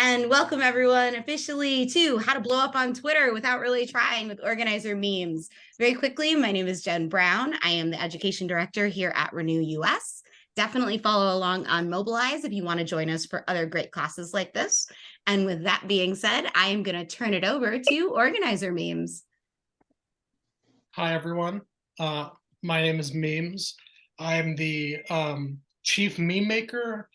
And welcome everyone officially to How to Blow Up on Twitter Without Really Trying with Organizer Memes. Very quickly, my name is Jen Brown. I am the Education Director here at Renew U.S. Definitely follow along on Mobilize if you want to join us for other great classes like this. And with that being said, I am going to turn it over to Organizer Memes. Hi, everyone. My name is Memes. I'm the chief meme maker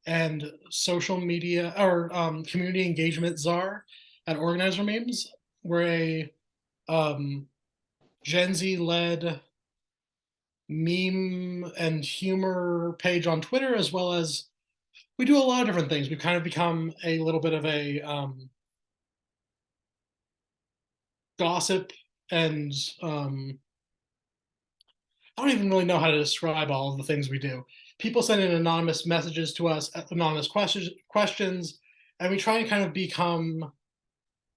and social media or community engagement czar at Organizer Memes. We're a Gen Z-led meme and humor page on Twitter, as well as we do a lot of different things. We've kind of become a little bit of a gossip and I don't even really know how to describe all of the things we do. People send in anonymous messages to us, anonymous questions, and we try and kind of become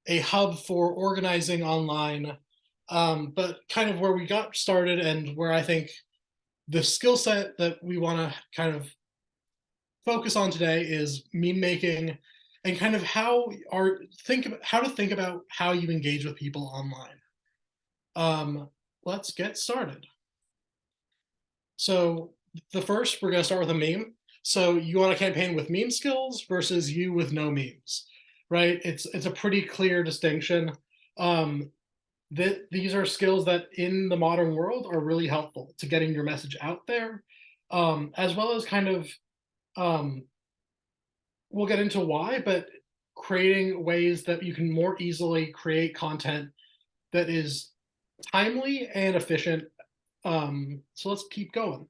a hub for organizing online, but kind of where we got started and where I think the skill set that we want to kind of focus on today is meme making and kind of how to think about how you engage with people online. Let's get started. So the first, we're going to start with a meme. So you want a campaign with meme skills versus you with no memes, right? It's a pretty clear distinction. These are skills that in the modern world are really helpful to getting your message out there, as well as kind of, we'll get into why, but creating ways that you can more easily create content that is timely and efficient. So let's keep going.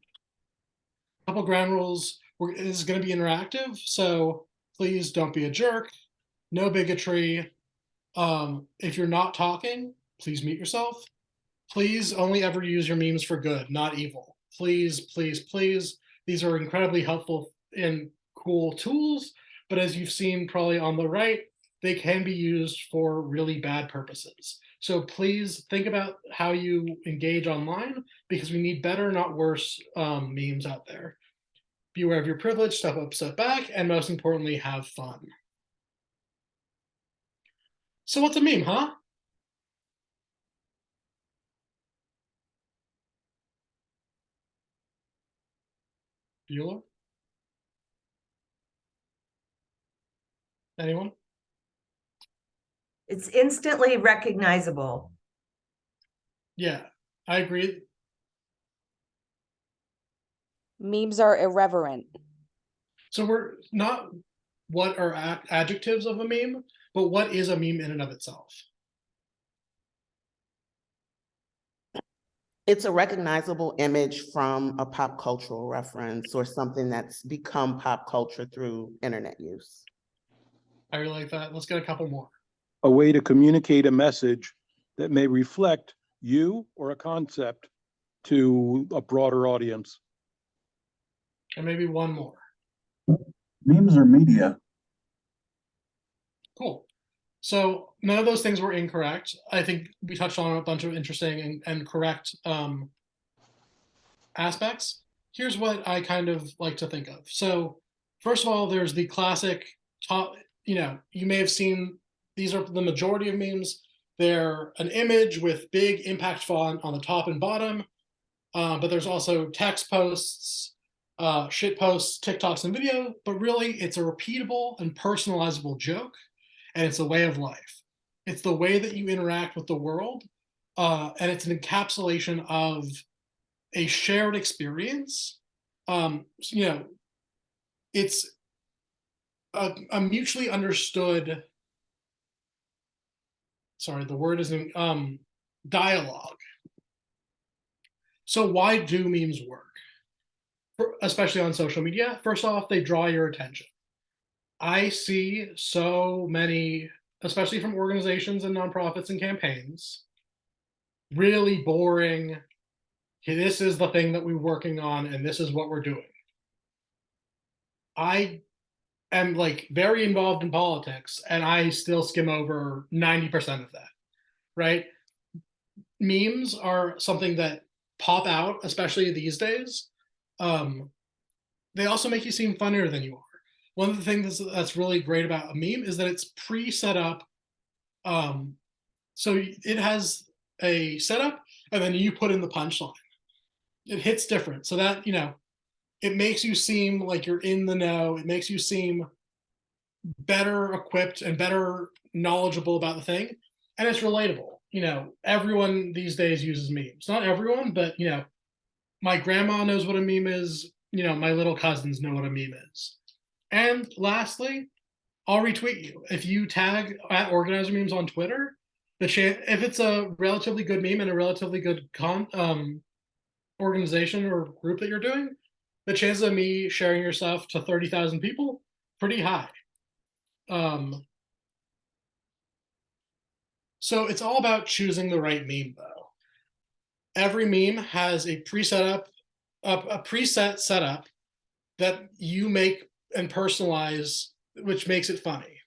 A couple ground rules. This is going to be interactive, so please don't be a jerk. No bigotry. If you're not talking, please mute yourself. Please only ever use your memes for good, not evil. Please, please, please. These are incredibly helpful and cool tools, but as you've seen probably on the right, they can be used for really bad purposes. So please think about how you engage online, because we need better, not worse, memes out there. Be aware of your privilege, step up, step back, and most importantly, have fun. So what's a meme, huh? Bueller? Anyone? It's instantly recognizable. Yeah, I agree. Memes are irreverent. So we're not what are adjectives of a meme, but what is a meme in and of itself? It's a recognizable image from a pop cultural reference or something that's become pop culture through internet use. I really like that. Let's get a couple more. A way to communicate a message that may reflect you or a concept to a broader audience. And maybe one more. Memes are media. Cool. So none of those things were incorrect. I think we touched on a bunch of interesting and correct aspects. Here's what I kind of like to think of. So first of all, there's the classic top, you may have seen, these are the majority of memes. They're an image with big impact font on the top and bottom, but there's also text posts, shit posts, TikToks, and video, but really it's a repeatable and personalizable joke, and it's a way of life. It's the way that you interact with the world, and it's an encapsulation of a shared experience. It's a mutually understood, sorry, the word isn't, dialogue. So why do memes work? Especially on social media. First off, they draw your attention. I see so many, especially from organizations and nonprofits and campaigns, really boring, hey, this is the thing that we're working on and this is what we're doing. I am like very involved in politics and I still skim over 90% of that, right? Memes are something that pop out, especially these days. They also make you seem funnier than you are. one of the things that's really great about a meme is that it's pre-set up. So it has a setup, and then you put in the punchline. It hits different, so that it makes you seem like you're in the know. It makes you seem better equipped and better knowledgeable about the thing, and it's relatable. Everyone these days uses memes. Not everyone, but my grandma knows what a meme is. My little cousins know what a meme is. And lastly, I'll retweet you if you tag at organizer memes on Twitter. If it's a relatively good meme and a relatively good organization or group that you're doing, the chances of me sharing your stuff to 30,000 people pretty high. So it's all about choosing the right meme, though. Every meme has a preset setup that you make and personalize, which makes it funny.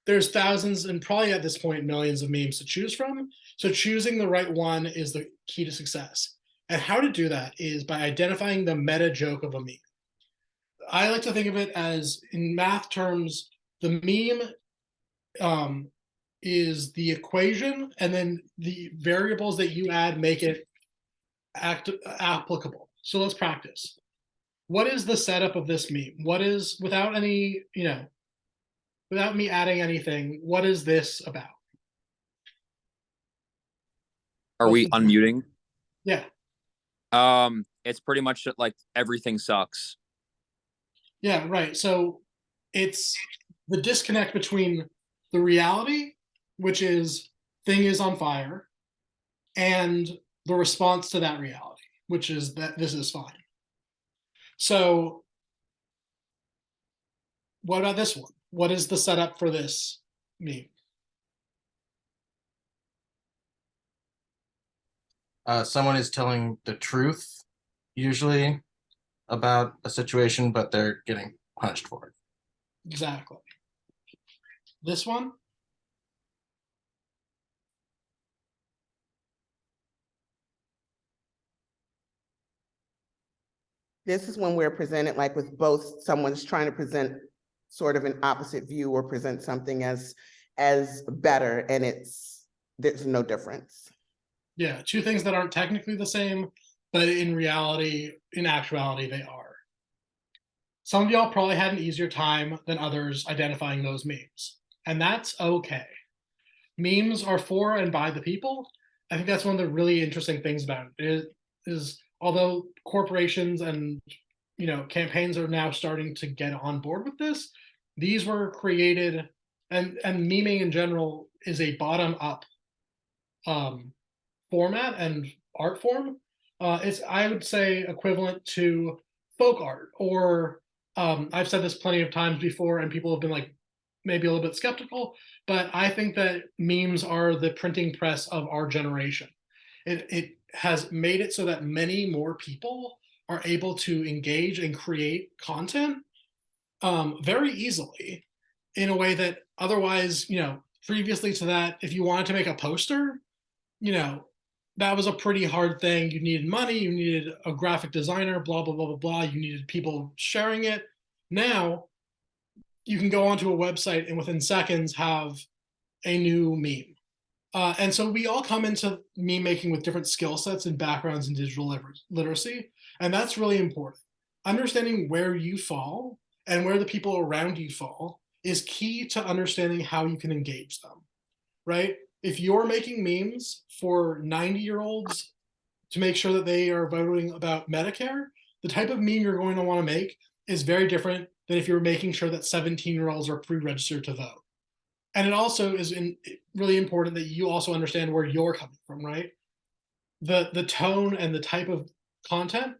There's thousands and probably at this point millions of memes to choose from. So choosing the right one is the key to success. And how to do that is by identifying the meta joke of a meme. I like to think of it as, in math terms, the meme is the equation, and then the variables that you add make it applicable. So let's practice. What is the setup of this meme? What is, without any, without me adding anything, what is this about? Are we unmuting? Yeah. It's pretty much like everything sucks. Yeah, right. So it's the disconnect between the reality, which is thing is on fire, and the response to that reality, which is that this is fine. So what about this one? What is the setup for this meme? Someone is telling the truth, usually, about a situation, but they're getting punished for it. Exactly. This one? This is when we're presented like with both, someone's trying to present sort of an opposite view or present something as better, and there's no difference. Yeah, two things that aren't technically the same, but in actuality, they are. Some of y'all probably had an easier time than others identifying those memes, and that's okay. Memes are for and by the people. I think that's one of the really interesting things about it is although corporations and campaigns are now starting to get on board with this, these were created, and meming in general is a bottom up format and art form. It's, I would say, equivalent to folk art, or I've said this plenty of times before and people have been like maybe a little bit skeptical, but I think that memes are the printing press of our generation. It has made it so that many more people are able to engage and create content very easily in a way that otherwise, previously to that, if you wanted to make a poster, that was a pretty hard thing. You needed money, you needed a graphic designer, blah, blah, blah, blah, blah. You needed people sharing it. Now you can go onto a website and within seconds have a new meme. And so we all come into meme making with different skill sets and backgrounds in digital literacy. And that's really important. Understanding where you fall and where the people around you fall is key to understanding how you can engage them, right? If you're making memes for 90-year-olds to make sure that they are voting about Medicare, the type of meme you're going to want to make is very different than if you're making sure that 17-year-olds are pre-registered to vote. And it also is really important that you also understand where you're coming from, right? The tone and the type of content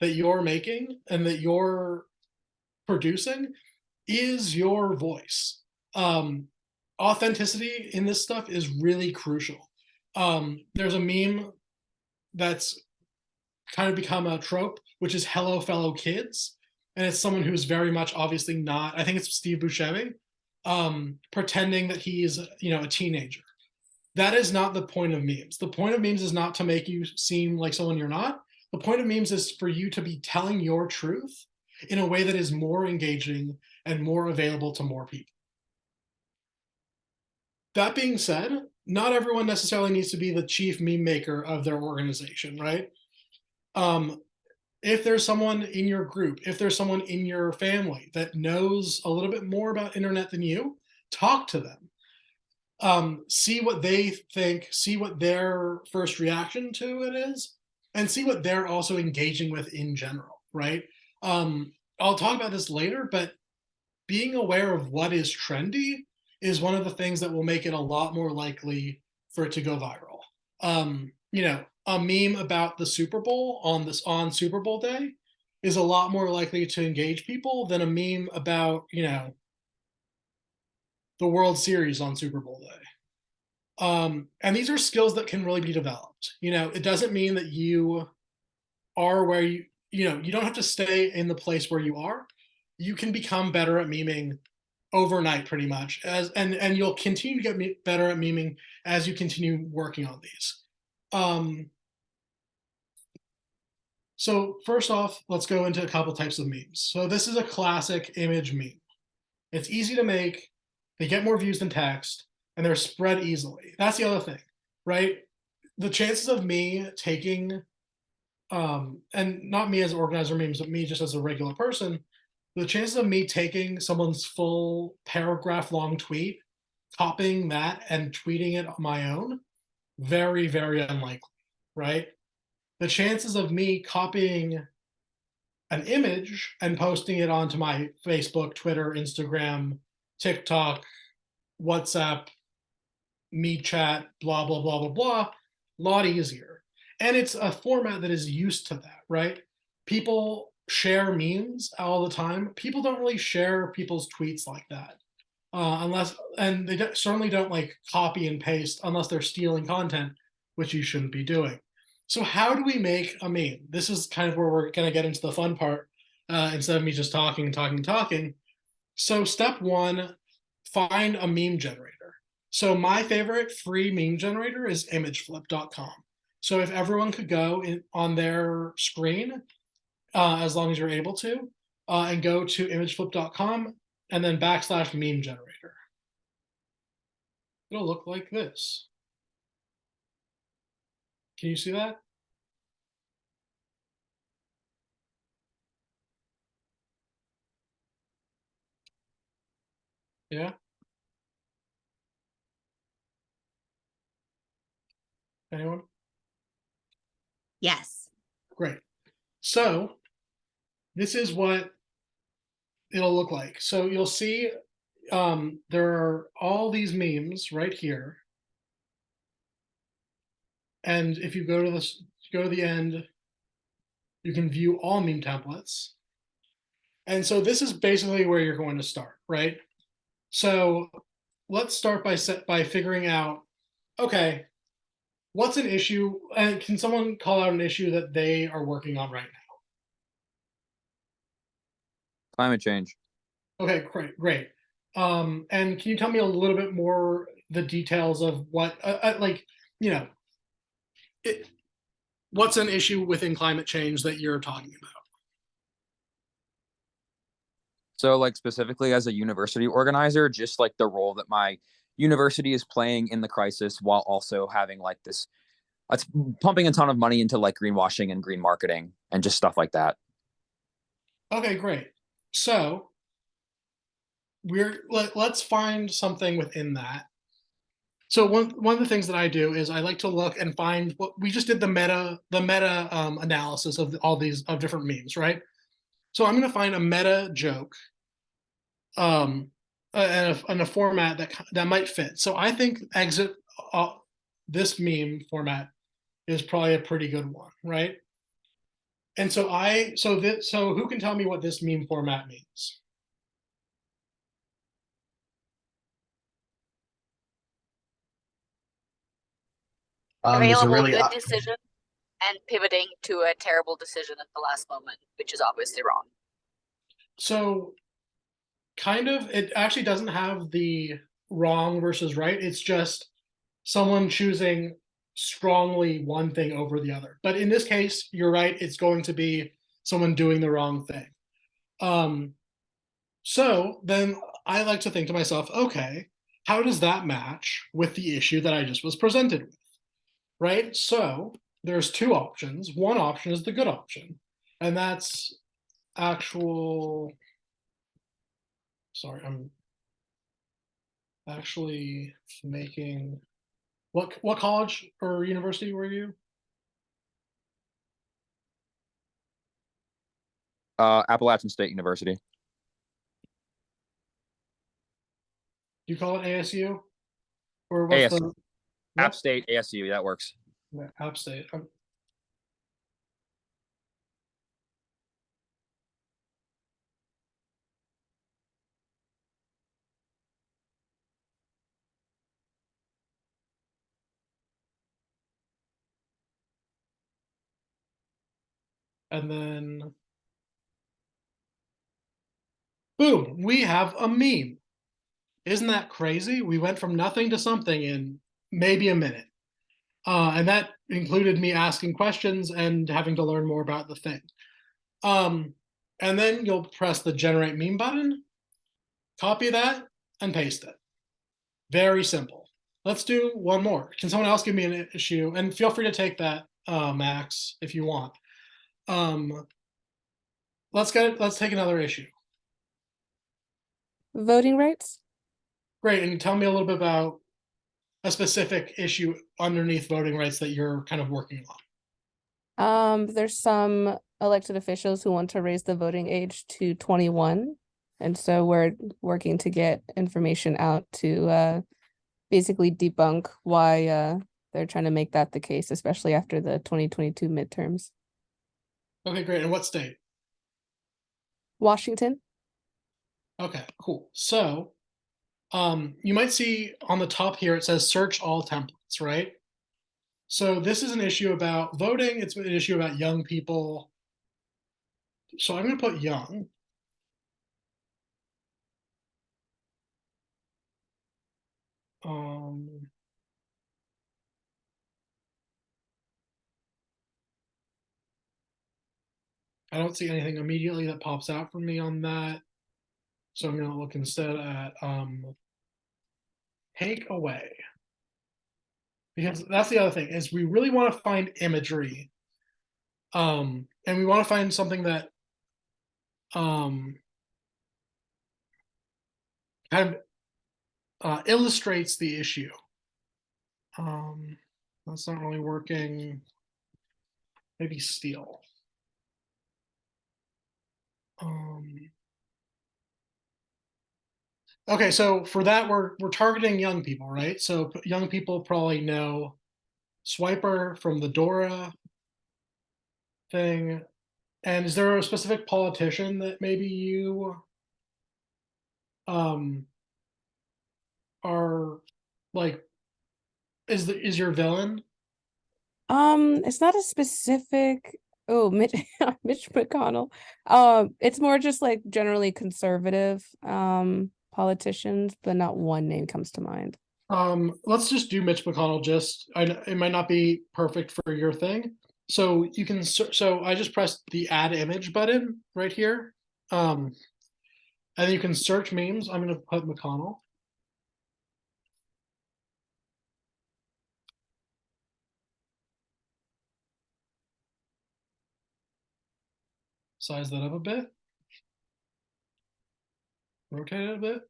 that you're making and that you're producing is your voice. Authenticity in this stuff is really crucial. There's a meme that's kind of become a trope, which is "Hello, fellow kids," and it's someone who's very much obviously not. I think it's Steve Buscemi, pretending that he's a teenager. That is not the point of memes. The point of memes is not to make you seem like someone you're not. The point of memes is for you to be telling your truth in a way that is more engaging and more available to more people. That being said, not everyone necessarily needs to be the chief meme maker of their organization, right? If there's someone in your group, if there's someone in your family that knows a little bit more about internet than you, talk to them. See what they think, see what their first reaction to it is, and see what they're also engaging with in general, right? I'll talk about this later, but being aware of what is trendy is one of the things that will make it a lot more likely for it to go viral. A meme about the Super Bowl on Super Bowl day is a lot more likely to engage people than a meme about, the World Series on Super Bowl day. And these are skills that can really be developed. It doesn't mean that you are where you don't have to stay in the place where you are. You can become better at memeing overnight pretty much, and you'll continue to get better at memeing as you continue working on these. So first off, let's go into a couple types of memes. So this is a classic image meme. It's easy to make, they get more views than text, and they're spread easily. That's the other thing, right? The chances of me taking, and not me as an organizer of memes, but me just as a regular person, the chances of me taking someone's full paragraph long tweet, copying that and tweeting it on my own, very, very unlikely, right? The chances of me copying an image and posting it onto my Facebook, Twitter, Instagram, TikTok, WhatsApp, MeChat, blah, blah, blah, blah, blah, a lot easier. And it's a format that is used to that, right? People share memes all the time. People don't really share people's tweets like that. And they certainly don't like copy and paste unless they're stealing content, which you shouldn't be doing. So how do we make a meme? This is kind of where we're going to get into the fun part instead of me just talking. So step one, find a meme generator. So my favorite free meme generator is imageflip.com. So if everyone could go on their screen, as long as you're able to, and go to imageflip.com and then /meme generator. It'll look like this. Can you see that? Yeah? Anyone? Yes. Great. So this is what it'll look like. So you'll see there are all these memes right here. And if you go to the end, you can view all meme templates. And so this is basically where you're going to start, right? So let's start by figuring out, okay, what's an issue? And can someone call out an issue that they are working on right now? Climate change. Okay, great. And can you tell me a little bit more the details of what, what's an issue within climate change that you're talking about? So like specifically as a university organizer, just like the role that my university is playing in the crisis while also having like this, it's pumping a ton of money into like greenwashing and green marketing and just stuff like that. Okay, great. So let's find something within that. So one of the things that I do is I like to look and find what we just did the meta analysis of all these of different memes, right? So I'm going to find a meta joke, and a format that might fit. So I think exit this meme format is probably a pretty good one, right? And so so who can tell me what this meme format means? There's a Available really good decision and pivoting to a terrible decision at the last moment, which is obviously wrong. So kind of, it actually doesn't have the wrong versus right. It's just someone choosing strongly one thing over the other. But in this case, you're right. It's going to be someone doing the wrong thing. So then I like to think to myself, okay, how does that match with the issue that I just was presented with? Right? So there's two options. One option is the good option, and that's actual. Sorry, I'm actually making. What college or university were you? Appalachian State University. Do you call it ASU? Or what's ASU. the App what? State, ASU, that works. App State. And then boom, we have a meme. Isn't that crazy? We went from nothing to something in maybe a minute. And that included me asking questions and having to learn more about the thing. And then you'll press the generate meme button, copy that, and paste it. Very simple. Let's do one more. Can someone else give me an issue? And feel free to take that, Max, if you want. Let's take another issue. Voting rights. Great, and tell me a little bit about a specific issue underneath voting rights that you're kind of working on. There's some elected officials who want to raise the voting age to 21. And so we're working to get information out to basically debunk why they're trying to make that the case, especially after the 2022 midterms. Okay, great. And what state? Washington. Okay, cool. So you might see on the top here, it says search all templates, right? So this is an issue about voting. It's an issue about young people. So I'm going to put young. I don't see anything immediately that pops out for me on that. So I'm going to look instead at take away. Because that's the other thing is we really want to find imagery. And we want to find something that kind of illustrates the issue. That's not really working. Maybe steal. Okay, so for that we're targeting young people, right? So young people probably know Swiper from the Dora thing. And is there a specific politician that maybe you are like is your villain? It's not a specific. Oh, Mitch McConnell. It's more just like generally conservative politicians, but not one name comes to mind. Let's just do Mitch McConnell. It might not be perfect for your thing. So you can, so I just pressed the add image button right here. And then you can search memes. I'm going to put McConnell. Size that up a bit. Rotate it a bit.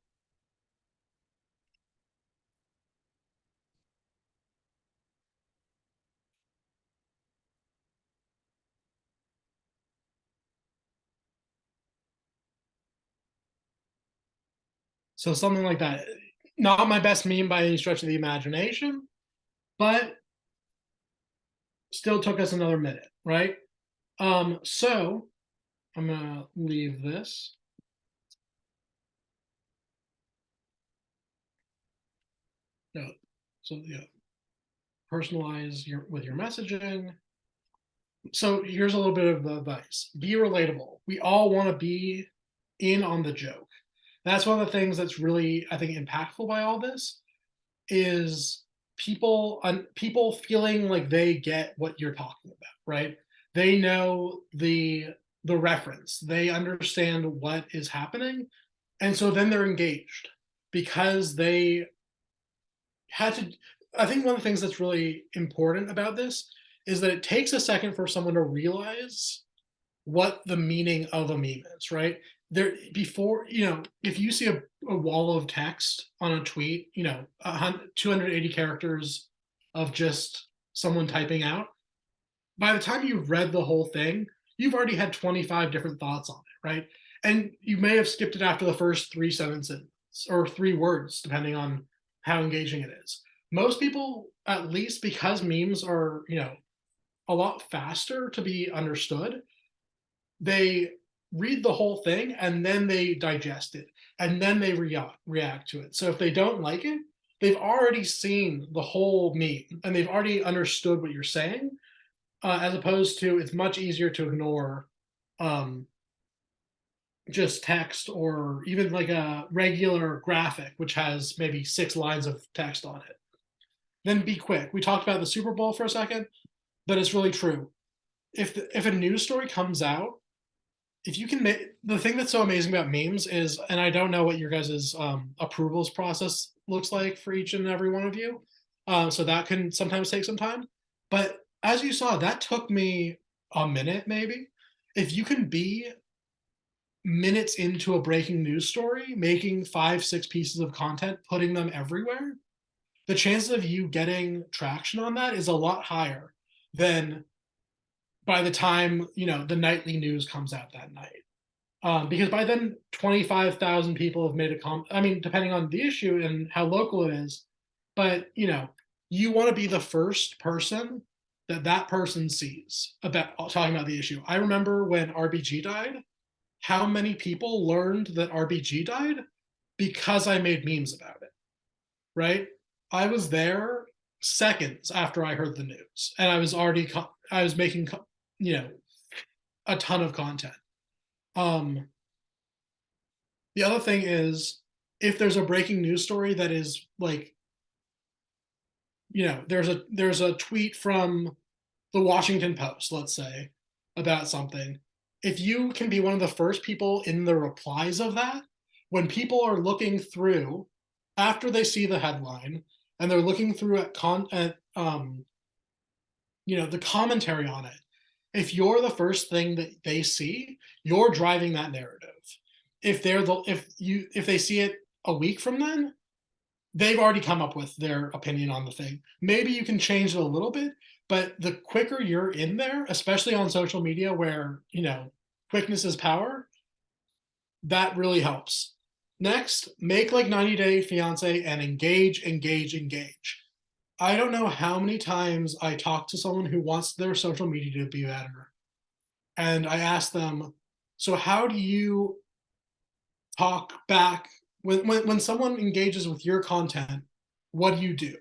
So something like that. Not my best meme by any stretch of the imagination, but still took us another minute, right? So I'm gonna leave this. No, so yeah, personalize with your messaging. So here's a little bit of advice: be relatable. We all want to be in on the joke. That's one of the things that's really, I think, impactful by all this is people feeling like they get what you're talking about, right? They know the reference. They understand what is happening. And so then they're engaged because they had to. I think one of the things that's really important about this is that it takes a second for someone to realize what the meaning of a meme is, right? There before, if you see a wall of text on a tweet, 280 characters of just someone typing out, by the time you've read the whole thing, you've already had 25 different thoughts on it, right? And you may have skipped it after the first 3 sentences or 3 words, depending on how engaging it is. Most people, at least because memes are, a lot faster to be understood, they read the whole thing and then they digest it and then they react to it. So if they don't like it, they've already seen the whole meme and they've already understood what you're saying, as opposed to it's much easier to ignore just text or even like a regular graphic, which has maybe 6 lines of text on it. Then be quick. We talked about the Super Bowl for a second, but it's really true. If a news story comes out, if you can make the thing that's so amazing about memes is, and I don't know what your guys' approvals process looks like for each and every one of you, so that can sometimes take some time. But as you saw, that took me a minute maybe. If you can be minutes into a breaking news story, making 5-6 pieces of content, putting them everywhere, the chances of you getting traction on that is a lot higher than by the time the nightly news comes out that night, because by then 25,000 people have made a comment. I mean, depending on the issue and how local it is, but you want to be the first person that person sees about talking about the issue. I remember when RBG died, how many people learned that RBG died because I made memes about it, right? I was there seconds after I heard the news, and I was making a ton of content. The other thing is, if there's a breaking news story that is like, there's a tweet from the Washington Post, let's say, about something. If you can be one of the first people in the replies of that, when people are looking through after they see the headline and they're looking through at the commentary on it, if you're the first thing that they see, you're driving that narrative. If they see it a week from then, they've already come up with their opinion on the thing. Maybe you can change it a little bit, but the quicker you're in there, especially on social media where, quickness is power, that really helps. Next, make like 90 Day Fiance and engage. I don't know how many times I talk to someone who wants their social media to be better. And I ask them, so how do you talk back when someone engages with your content? What do you do?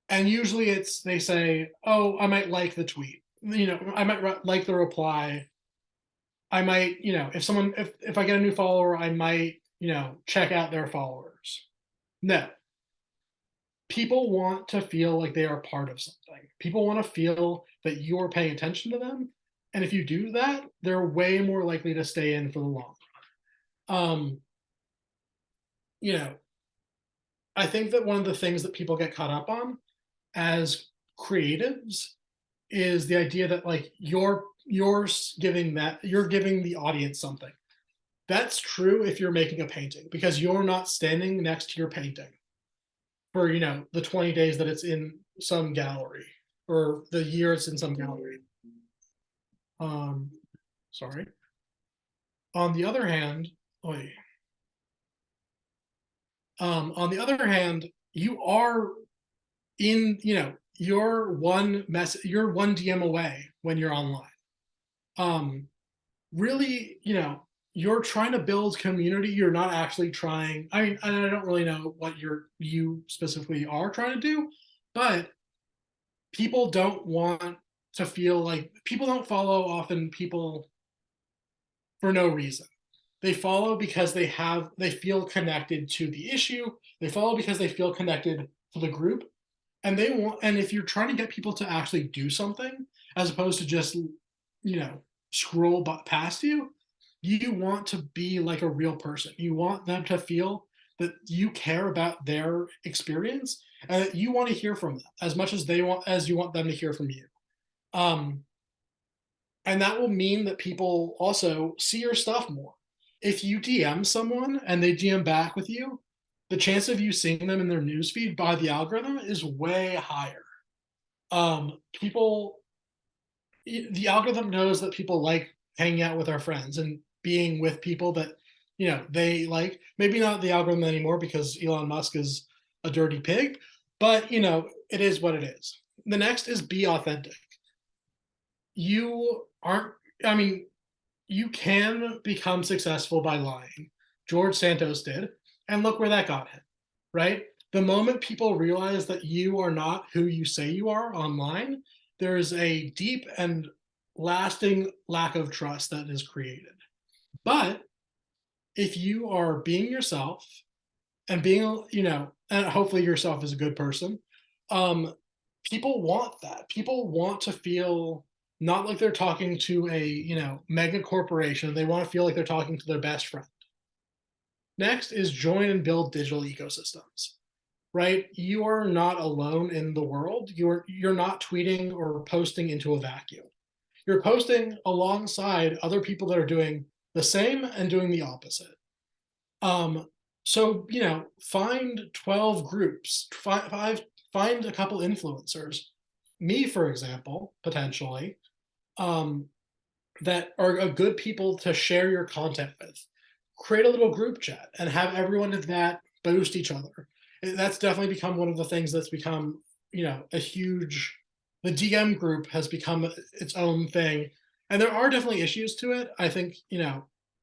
And usually they say, oh, I might like the tweet. I might like the reply. I might, if I get a new follower, I might, check out their followers. No. People want to feel like they are part of something. People want to feel that you're paying attention to them. And if you do that, they're way more likely to stay in for the long run. I think that one of the things that people get caught up on as creatives is the idea that like you're giving the audience something. That's true if you're making a painting, because you're not standing next to your painting for the 20 days that it's in some gallery or the year it's in some gallery. Sorry. On the other hand, you are in, you're one DM away when you're online. Really, you're trying to build community. You're not actually trying. I mean, and I don't really know what you specifically are trying to do, but people don't want to feel like people don't follow often people for no reason. They follow because they feel connected to the issue. They follow because they feel connected to the group. And if you're trying to get people to actually do something as opposed to just, scroll past you, you want to be like a real person. You want them to feel that you care about their experience and that you want to hear from them as much as you want them to hear from you. And that will mean that people also see your stuff more. If you DM someone and they DM back with you, the chance of you seeing them in their newsfeed by the algorithm is way higher. People, the algorithm knows that people like hanging out with our friends and being with people that, they like. Maybe not the algorithm anymore because Elon Musk is a dirty pig, but it is what it is. The next is be authentic. You aren't, I mean, you can become successful by lying. George Santos did, and look where that got him, right? The moment people realize that you are not who you say you are online, there's a deep and lasting lack of trust that is created. But if you are being yourself and being, and hopefully yourself is a good person, people want that. People want to feel not like they're talking to a, mega corporation. They want to feel like they're talking to their best friend. Next is join and build digital ecosystems, right? You are not alone in the world. You're not tweeting or posting into a vacuum. You're posting alongside other people that are doing the same and doing the opposite. So, find 12 groups, find a couple influencers, me, for example, potentially, that are a good people to share your content with. Create a little group chat and have everyone in that boost each other. That's definitely become one of the things that's become, a huge, the DM group has become its own thing. And there are definitely issues to it. I think,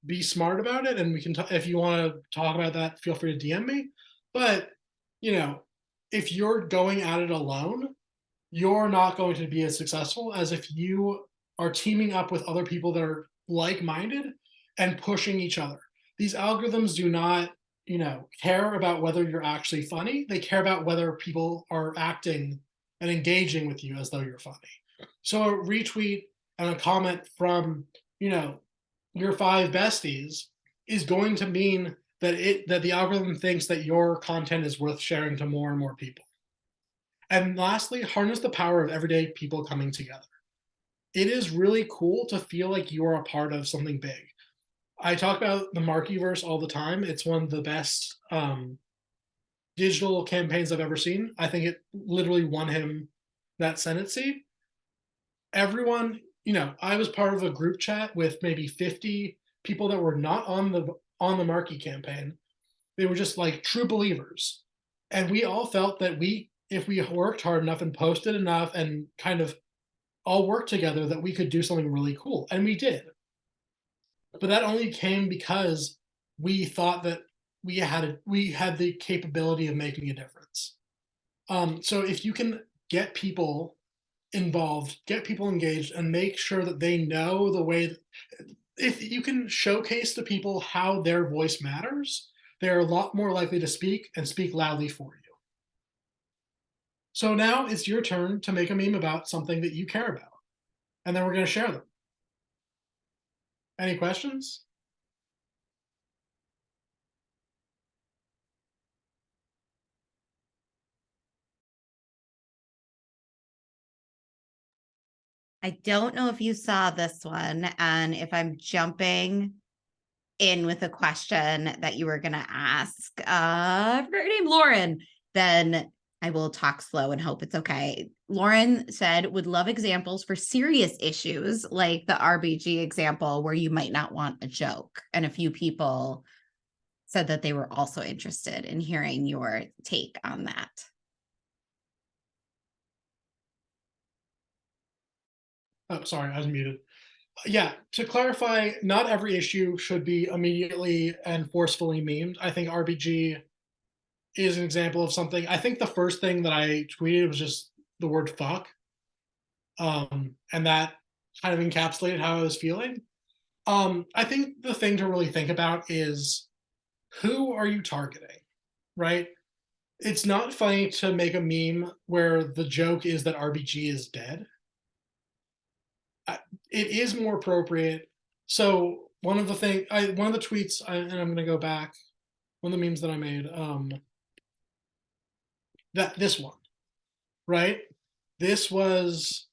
be smart about it. And we can, if you want to talk about that, feel free to DM me. But, if you're going at it alone, you're not going to be as successful as if you are teaming up with other people that are like-minded and pushing each other. These algorithms do not, care about whether you're actually funny. They care about whether people are acting and engaging with you as though you're funny. So a retweet and a comment from, your 5 besties is going to mean that the algorithm thinks that your content is worth sharing to more and more people. And lastly, harness the power of everyday people coming together. It is really cool to feel like you are a part of something big. I talk about the Markyverse all the time. It's one of the best digital campaigns I've ever seen. I think it literally won him that Senate seat. Everyone, I was part of a group chat with maybe 50 people that were not on the Markey campaign. They were just like true believers. And we all felt that if we worked hard enough and posted enough and kind of all worked together, that we could do something really cool. And we did. But that only came because we thought that we had the capability of making a difference. So if you can get people involved, get people engaged, and make sure that they know the way if you can showcase to people how their voice matters, they're a lot more likely to speak and speak loudly for you. So now it's your turn to make a meme about something that you care about, and then we're going to share them. Any questions? I don't know if you saw this one, and if I'm jumping in with a question that you were going to ask, I forgot your name, Lauren, then I will talk slow and hope it's okay. Lauren said, would love examples for serious issues like the RBG example where you might not want a joke. And a few people said that they were also interested in hearing your take on that. Oh, sorry, I was muted. Yeah, to clarify, not every issue should be immediately and forcefully memed. I think RBG is an example of something. I think the first thing that I tweeted was just the word fuck. And that kind of encapsulated how I was feeling. I think the thing to really think about is who are you targeting, right? It's not funny to make a meme where the joke is that RBG is dead. It is more appropriate. So one of the tweets, and I'm gonna go back, one of the memes that I made, that this one, right? This was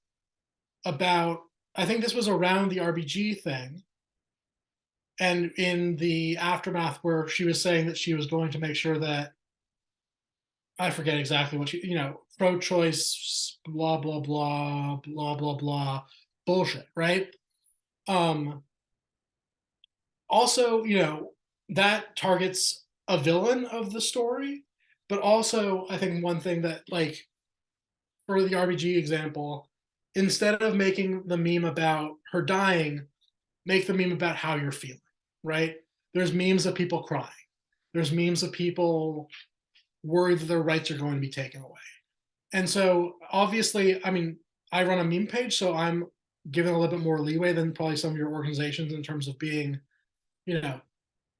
about, I think this was around the RBG thing. And in the aftermath where she was saying that she was going to make sure that, I forget exactly what she, pro-choice, blah, blah, blah, blah, blah, blah, bullshit, right? Also, that targets a villain of the story, but also I think one thing that, like, for the RBG example, instead of making the meme about her dying, make the meme about how you're feeling, right? There's memes of people crying. There's memes of people worried that their rights are going to be taken away. And so obviously, I mean, I run a meme page, so I'm given a little bit more leeway than probably some of your organizations in terms of being, a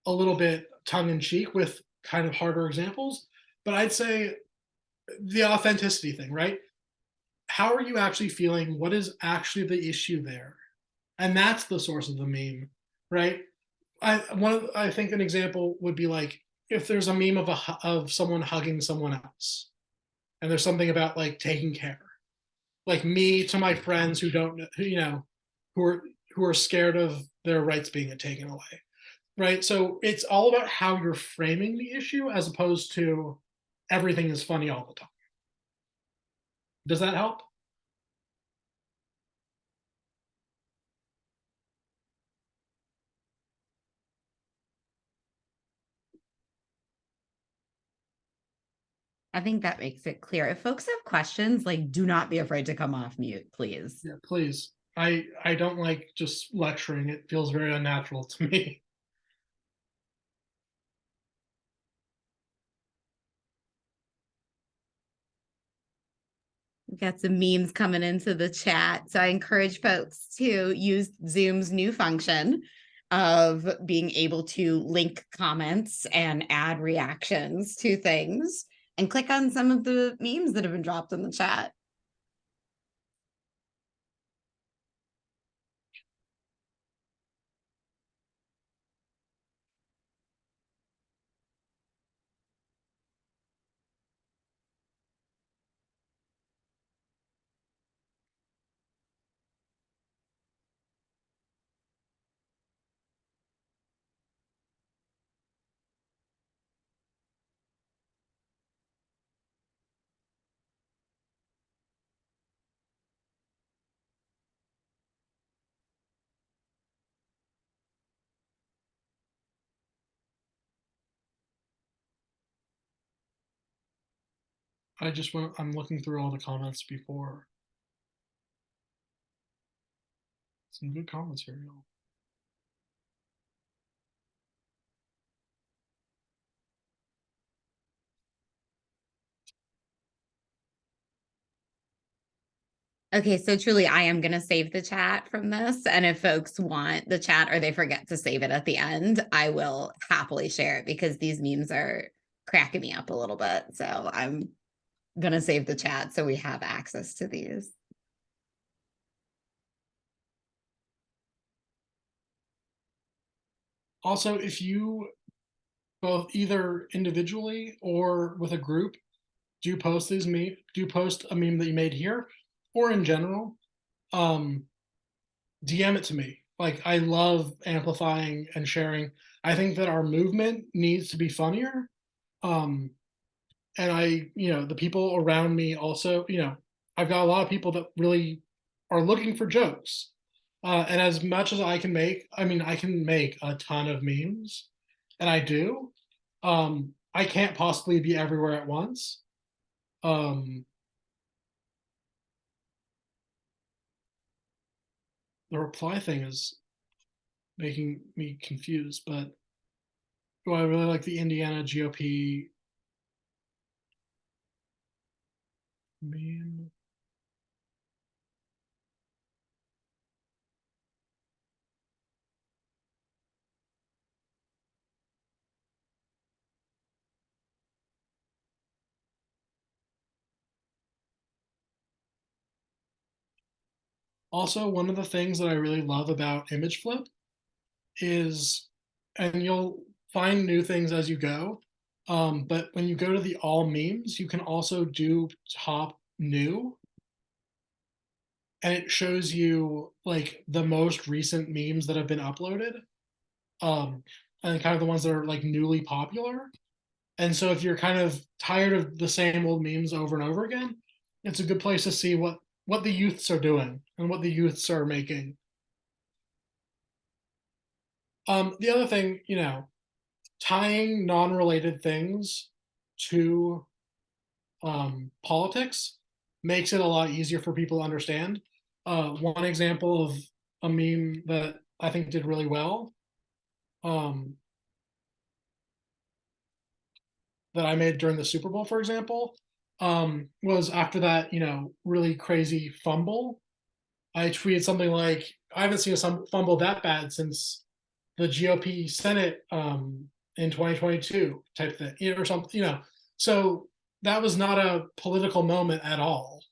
little bit tongue in cheek with kind of harder examples. But I'd say the authenticity thing, right? How are you actually feeling? What is actually the issue there? And that's the source of the meme, right? I think an example would be like if there's a meme of someone hugging someone else, and there's something about like taking care, like me to my friends who don't, who are scared of their rights being taken away, right? So it's all about how you're framing the issue as opposed to everything is funny all the time. Does that help? I think that makes it clear. If folks have questions, like, do not be afraid to come off mute, please. Yeah, please. I don't like just lecturing. It feels very unnatural to me. We've got some memes coming into the chat. So I encourage folks to use Zoom's new function of being able to link comments and add reactions to things and click on some of the memes that have been dropped in the chat. I'm looking through all the comments before. Some good comments here, y'all. Okay, so truly, I am going to save the chat from this. And if folks want the chat or they forget to save it at the end, I will happily share it because these memes are cracking me up a little bit. So I'm going to save the chat so we have access to these. Also, if you both either individually or with a group do post a meme that you made here or in general, DM it to me. Like, I love amplifying and sharing. I think that our movement needs to be funnier. And the people around me also, I've got a lot of people that really are looking for jokes. And as much as I can make, I can make a ton of memes, and I do. I can't possibly be everywhere at once. The reply thing is making me confused, but I really like the Indiana GOP meme. Also, one of the things that I really love about image flip is, and you'll find new things as you go. But when you go to the all memes, you can also do top new, and it shows you like the most recent memes that have been uploaded, and kind of the ones that are like newly popular. And so if you're kind of tired of the same old memes over and over again, it's a good place to see what the youths are doing and what the youths are making. The other thing, tying non-related things to politics makes it a lot easier for people to understand. One example of a meme that I think did really well, that I made during the Super Bowl, for example, was after that, really crazy fumble. I tweeted something like, I haven't seen a fumble that bad since the GOP Senate in 2022 type thing, or something. So that was not a political moment at all.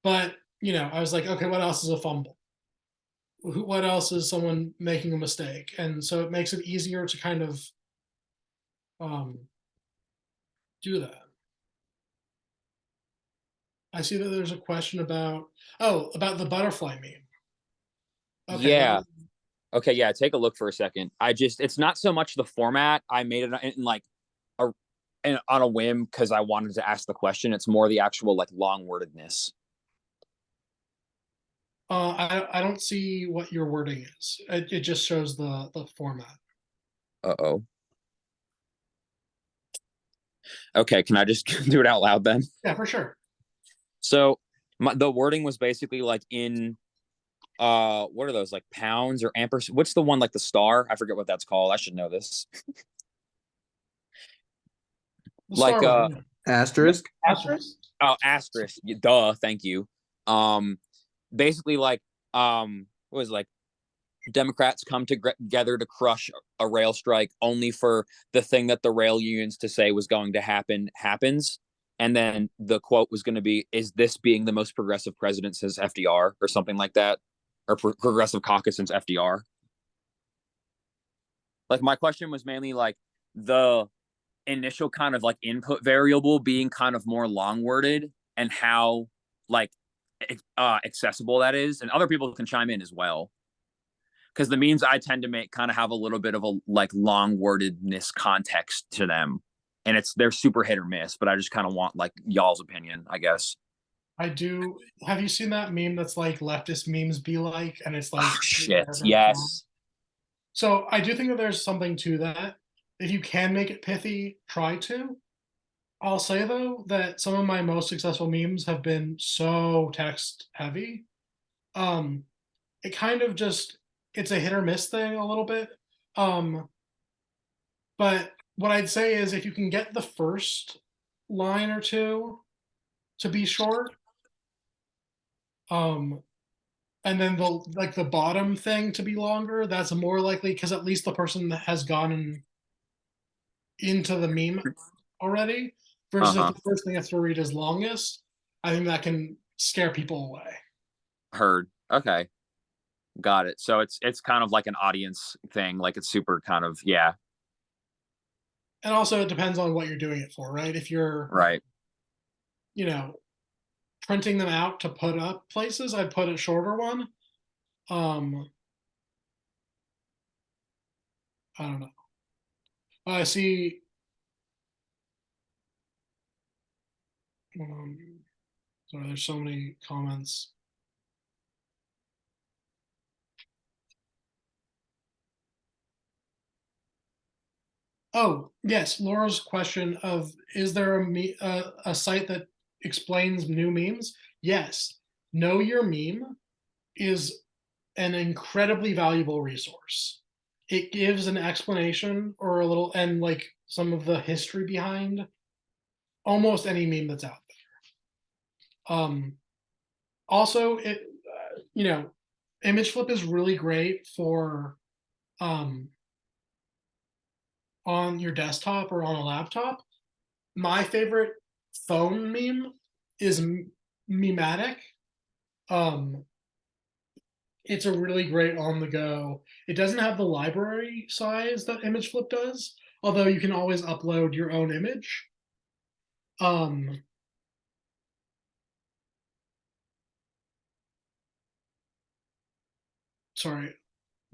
But, I was like, okay, what else is a fumble? What else is someone making a mistake? And so it makes it easier to kind of do that. I see that there's a question about the butterfly meme. Okay, Yeah. Okay, yeah, take a look for a second. It's not so much the format. I made it in like on a whim because I wanted to ask the question. It's more the actual like long wordedness. I don't see what your wording is. It just shows the format. Uh-oh. Okay, can I just do it out loud then? Yeah, for sure. So the wording was basically like in what are those, like pounds or ampersand? What's the one like the star? I forget what that's called. I should know this. Like asterisk. Oh, asterisk. Duh, thank you. Basically like what was it, like Democrats come together to crush a rail strike only for the thing that the rail unions to say was going to happen happens. And then the quote was going to be, is this being the most progressive president since FDR or something like that? Or progressive caucus since FDR? Like my question was mainly like the initial kind of like input variable being kind of more long worded and how like accessible that is. And other people can chime in as well. Because the memes I tend to make kind of have a little bit of a like long wordedness context to them. And they're super hit or miss, but I just kind of want like y'all's opinion, I guess. I do. Have you seen that meme that's like leftist memes be like, and it's like, oh, shit. Yes. So I do think that there's something to that. If you can make it pithy, try to. I'll say though that some of my most successful memes have been so text heavy. It kind of just, it's a hit or miss thing a little bit. But what I'd say is if you can get the first line or two to be short, and then the bottom thing to be longer, that's more likely because at least the person has gone into the meme already. Versus if the first thing you have to read is longest, I think that can scare people away. Heard. Okay. Got it. So it's kind of like an audience thing. Like it's super kind of, yeah. And also it depends on what you're doing it for, right? If you're right, printing them out to put up places, I'd put a shorter one. I don't know. I see. Sorry, there's so many comments. Oh, yes, Laura's question of, is there a site that explains new memes? Yes. Know Your Meme is an incredibly valuable resource. It gives an explanation or a little, and like some of the history behind almost any meme that's out there. Also, image flip is really great for on your desktop or on a laptop. My favorite phone meme is Mematic. it's a really great on the go. It doesn't have the library size that Image Flip does, although you can always upload your own image. Sorry,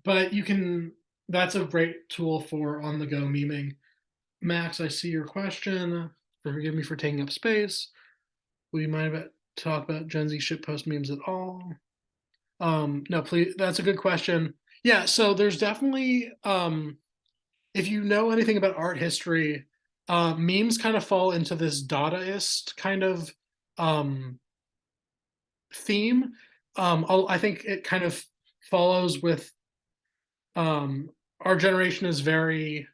but you can, that's a great tool for on the go memeing. Max, I see your question. Forgive me for taking up space. Would you mind about talk about Gen Z shitpost memes at all? No, please. That's a good question. Yeah, so there's definitely if you know anything about art history, memes kind of fall into this Dadaist kind of theme. I think it kind of follows with our generation is very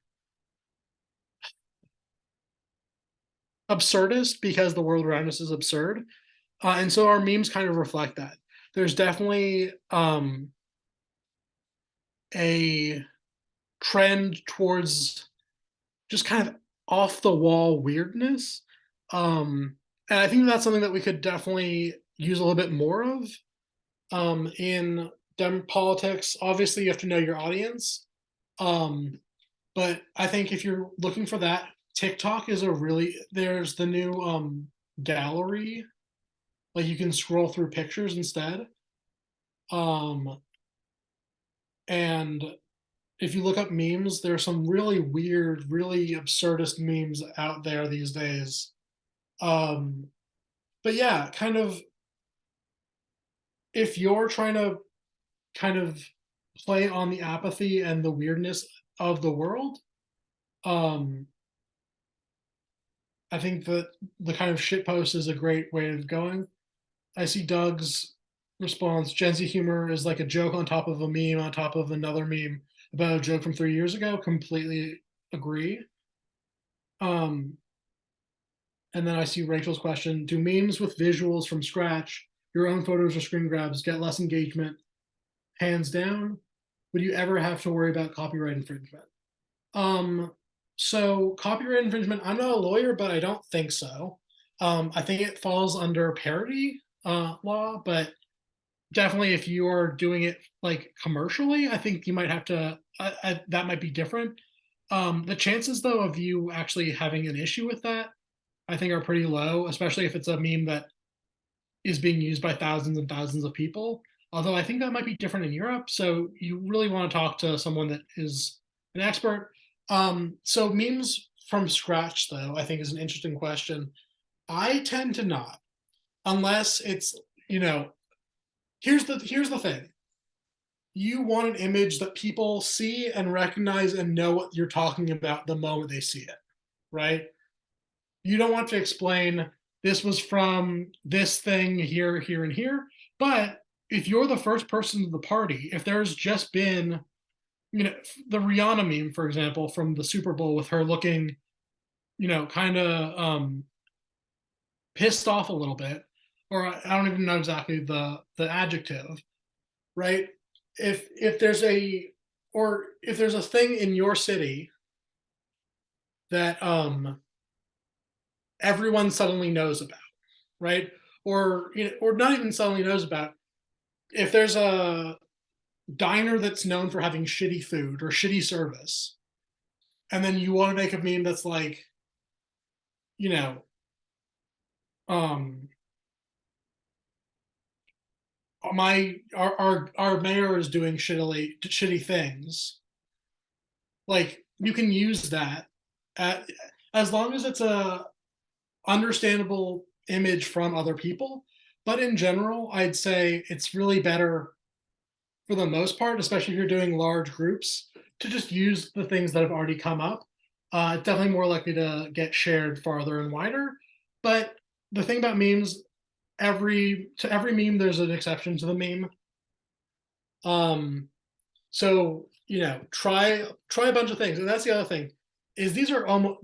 absurdist because the world around us is absurd. And so our memes kind of reflect that. There's definitely a trend towards just kind of off the wall weirdness. And I think that's something that we could definitely use a little bit more of in politics. Obviously, you have to know your audience. But I think if you're looking for that, TikTok is a really, there's the new gallery, like you can scroll through pictures instead. And if you look up memes, there are some really weird, really absurdist memes out there these days. But yeah, kind of if you're trying to kind of play on the apathy and the weirdness of the world, I think that the kind of shitpost is a great way of going. I see Doug's response. Gen Z humor is like a joke on top of a meme on top of another meme about a joke from 3 years ago. Completely agree. And then I see Rachel's question: do memes with visuals from scratch, your own photos or screen grabs, get less engagement? Hands down. Would you ever have to worry about copyright infringement? So copyright infringement, I'm not a lawyer, but I don't think so. I think it falls under parody law, but definitely if you are doing it like commercially, I think you might have to, that might be different. The chances though of you actually having an issue with that, I think are pretty low, especially if it's a meme that is being used by thousands and thousands of people. Although I think that might be different in Europe. So you really want to talk to someone that is an expert. So memes from scratch, though, I think is an interesting question. I tend to not, unless it's, here's the thing. You want an image that people see and recognize and know what you're talking about the moment they see it, right? You don't want to explain this was from this thing here, here, and here. But if you're the first person to the party, if there's just been, the Rihanna meme, for example, from the Super Bowl with her looking, kind of pissed off a little bit, or I don't even know exactly the adjective, right? If there's a thing in your city that everyone suddenly knows about, right? Or not even suddenly knows about. If there's a diner that's known for having shitty food or shitty service, and then you want to make a meme that's like, our mayor is doing shitty things. Like you can use that as long as it's a understandable image from other people. But in general, I'd say it's really better for the most part, especially if you're doing large groups, to just use the things that have already come up. It's definitely more likely to get shared farther and wider. But the thing about memes, every meme, there's an exception to the meme. So try a bunch of things, and that's the other thing. Is these are almost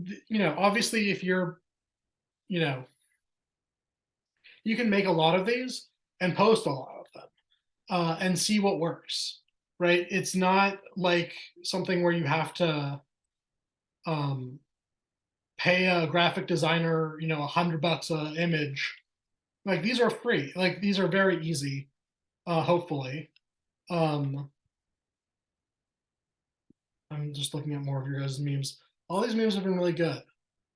obviously if you're you can make a lot of these and post a lot of them and see what works, right? It's not like something where you have to pay a graphic designer, $100 an image. Like these are free. Like these are very easy, hopefully. Um, I'm just looking at more of your guys' memes. All these memes have been really good.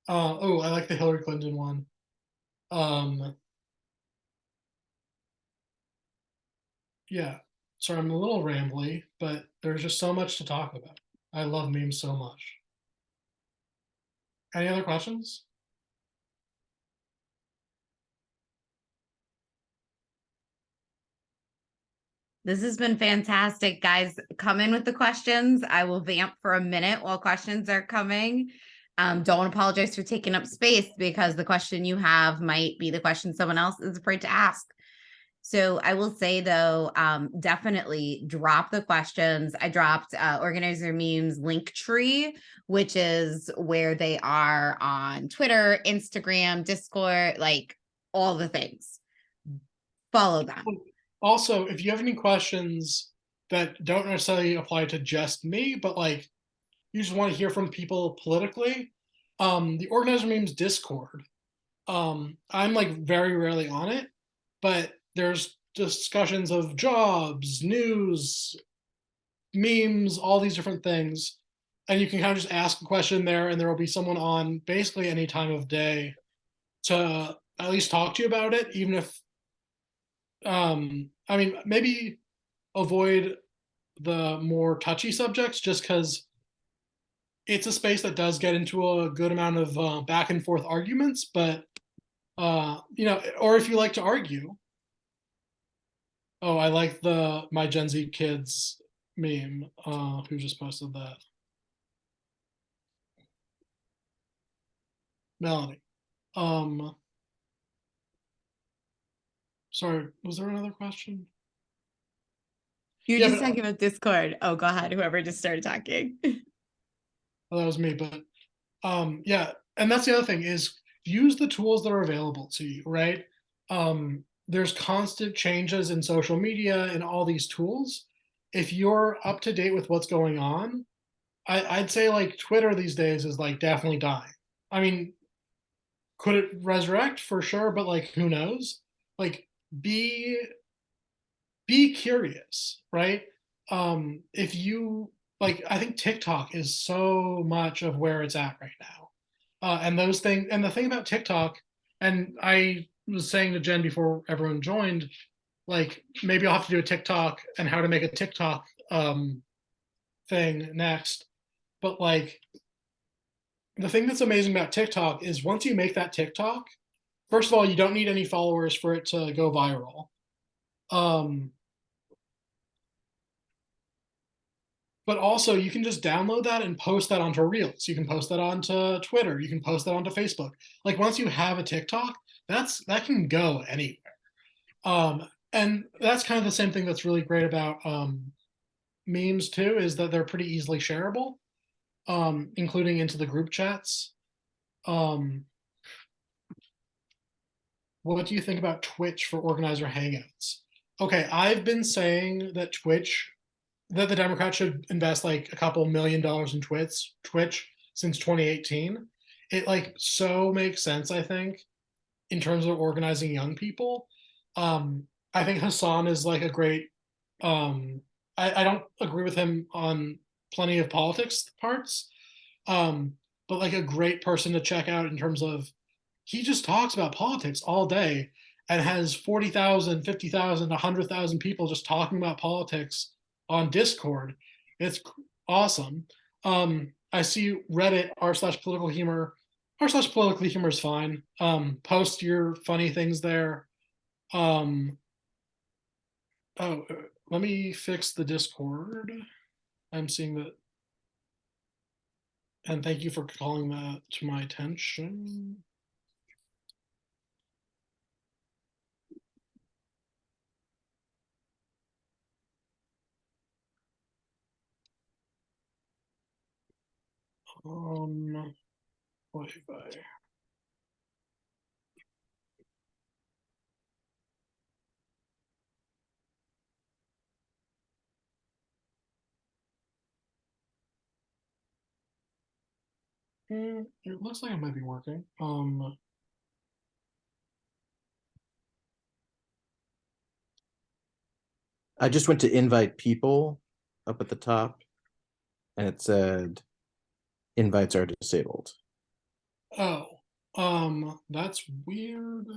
Oh, I like the Hillary Clinton one. Yeah. Sorry, I'm a little rambly, but there's just so much to talk about. I love memes so much. Any other questions? This has been fantastic, guys. Come in with the questions. I will vamp for a minute while questions are coming. Don't apologize for taking up space because the question you have might be the question someone else is afraid to ask. So I will say though, definitely drop the questions. I dropped organizer memes link tree, which is where they are on Twitter, Instagram, Discord, like all the things. Follow them. Also, if you have any questions that don't necessarily apply to just me, but like you just want to hear from people politically, the organizer memes Discord. I'm like very rarely on it, but there's discussions of jobs, news, memes, all these different things. And you can kind of just ask a question there, and there will be someone on basically any time of day to at least talk to you about it, even if I mean maybe avoid the more touchy subjects just because it's a space that does get into a good amount of back and forth arguments, but you know, or if you like to argue. Oh, I like the my Gen Z kids meme. Who just posted that? Melanie. Um, sorry, was there another question? You're Yeah, just but talking about Discord. Oh, go ahead. Whoever just started talking. well, that was me. But yeah, and that's the other thing is use the tools that are available to you, right? There's constant changes in social media and all these tools. If you're up to date with what's going on, I'd say like Twitter these days is like definitely dying. I mean, could it resurrect for sure? But like, who knows? Like, be be curious, right? If you like, I think TikTok is so much of where it's at right now. And those things, and the thing about TikTok, and I was saying to Jen before everyone joined, like maybe I'll have to do a TikTok and how to make a TikTok thing next. But like the thing that's amazing about TikTok is once you make that TikTok, first of all, you don't need any followers for it to go viral. Um, but also you can just download that and post that onto Reels. You can post that onto Twitter. You can post that onto Facebook. Like once you have a TikTok, that can go anywhere. And that's kind of the same thing that's really great about memes too, is that they're pretty easily shareable, including into the group chats. Um, what do you think about Twitch for organizer hangouts? Okay, I've been saying that that the Democrats should invest like a couple $1 million in Twitch since 2018. It like so makes sense, I think, in terms of organizing young people. I think Hassan is like a great I don't agree with him on plenty of politics parts, but like a great person to check out in terms of he just talks about politics all day and has 40,000, 50,000, 100,000 people just talking about politics on Discord. It's awesome. I see Reddit r/political humor. R/political humor is fine. Post your funny things there. Um, oh, let me fix the Discord. I'm seeing that. And thank you for calling that to my attention. Wi-Fi. It looks like it might be working. I just went to invite people up at the top, and it said invites are disabled. Oh, that's weird.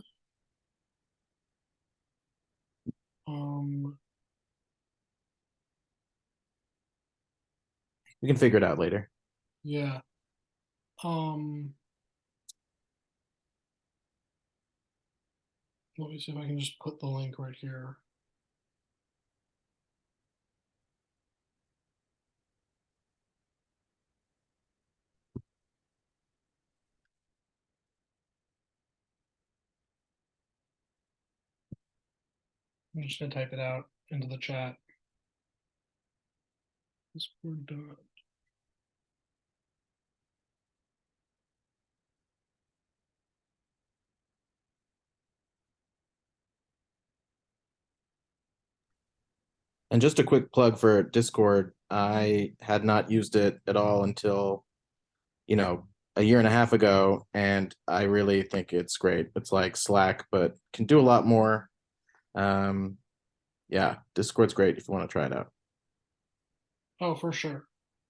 We can figure it out later. Yeah. Let me see if I can just put the link right here. I'm just gonna type it out into the chat. Discord. And just a quick plug for Discord. I had not used it at all until, a year and a half ago, and I really think it's great. It's like Slack, but can do a lot more. Yeah, Discord's great if you want to try it out. Oh, for sure.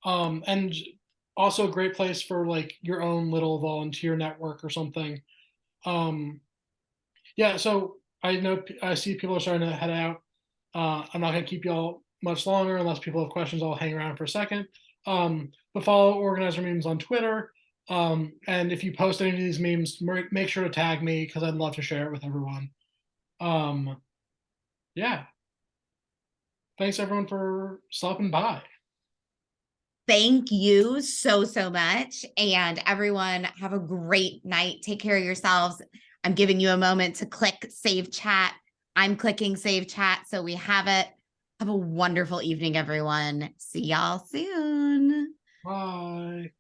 And also a great place for like your own little volunteer network or something. Yeah, so I see people are starting to head out. I'm not gonna keep y'all much longer unless people have questions. I'll hang around for a second. But follow Organizer Memes on Twitter. And if you post any of these memes, make sure to tag me because I'd love to share it with everyone. Yeah. Thanks everyone for stopping by. Thank you so, so much. And everyone, have a great night. Take care of yourselves. I'm giving you a moment to click save chat. I'm clicking save chat so we have it. Have a wonderful evening, everyone. See y'all soon. Bye.